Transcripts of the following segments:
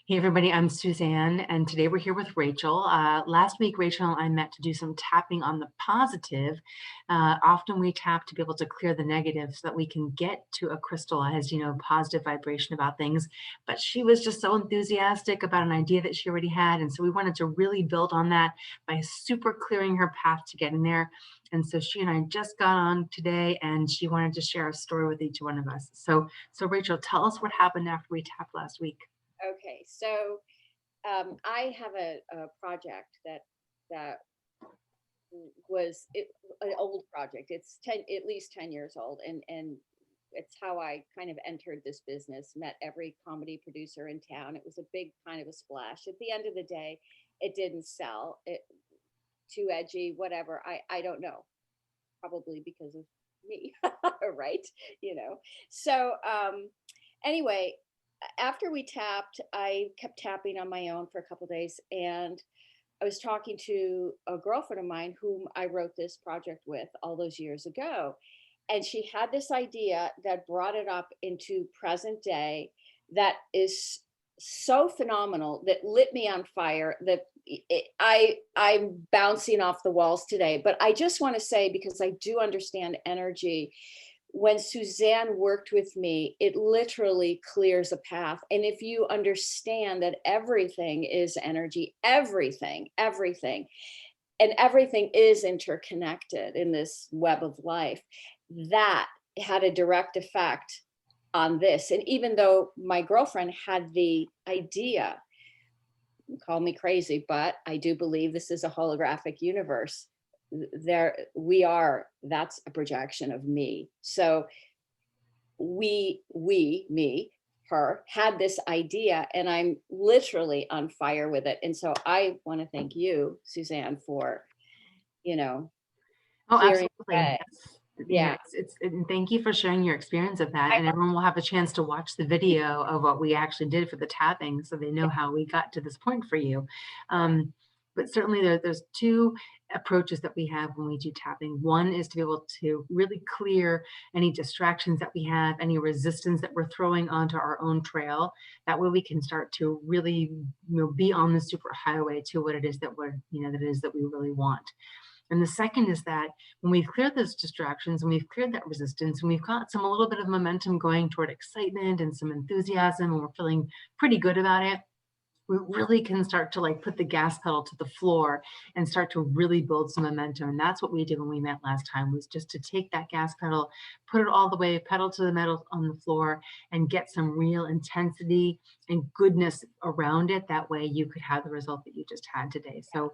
Hey everybody, I'm Suzanne, and today we're here with Rachel. Last week, Rachel and I met to do some tapping on the positive. Often we tap to be able to clear the negative so that we can get to a crystallized, positive vibration about things. But she was just so enthusiastic about an idea that she already had, and so we wanted to really build on that by super clearing her path to getting there. And so she and I just got on today, and she wanted to share a story with each one of us. So Rachel, tell us what happened after we tapped last week. Okay, so I have a project that an old project. It's at least 10 years old, and it's how I kind of entered this business. Met every comedy producer in town. It was a big kind of a splash. At the end of the day, it didn't sell. It too edgy, whatever. I don't know. Probably because of me, right? You know. So anyway, after we tapped, I kept tapping on my own for a couple days, and I was talking to a girlfriend of mine whom I wrote this project with all those years ago. And she had this idea that brought it up into present day that is so phenomenal, that lit me on fire, that I'm bouncing off the walls today. But I just want to say, because I do understand energy, when Suzanne worked with me, it literally clears a path. And if you understand that everything is energy, and everything is interconnected in this web of life, that had a direct effect on this. And even though my girlfriend had the idea, call me crazy, but I do believe this is a holographic universe. There we are, that's a projection of me. So me, her, had this idea, and I'm literally on fire with it. And so I want to thank you, Suzanne, for, you know, Oh, clearing the absolutely. way. Yes. Yeah. And thank you for sharing your experience of that. I And everyone will have a chance to watch the video of what we actually did for the tapping so they know how we got to this point for you. But certainly there's two approaches that we have when we do tapping. One is to be able to really clear any distractions that we have, any resistance that we're throwing onto our own trail. That way we can start to really, be on the super highway to what it is that that it is that we really want. And the second is that when we've cleared those distractions and we've cleared that resistance and we've got a little bit of momentum going toward excitement and some enthusiasm and we're feeling pretty good about it, we really can start to put the gas pedal to the floor and start to really build some momentum. And that's what we did when we met last time, was just to take that gas pedal, put it all the way, pedal to the metal on the floor, and get some real intensity and goodness around it. That way you could have the result that you just had today. So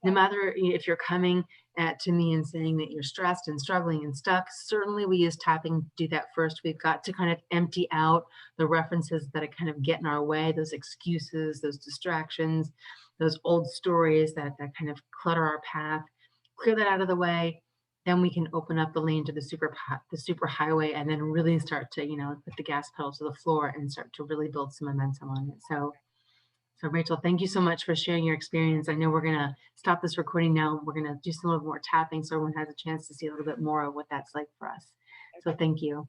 no matter if you're coming to me and saying that you're stressed and struggling and stuck, certainly we use tapping to do that first. We've got to kind of empty out the references that kind of get in our way, those excuses, those distractions, those old stories that kind of clutter our path. Clear that out of the way. Then we can open up the lane to the super highway, and then really start to put the gas pedal to the floor and start to really build some momentum on it. So Rachel, thank you so much for sharing your experience. I know we're going to stop this recording now. We're going to do some little more tapping so everyone has a chance to see a little bit more of what that's like for us. So thank you.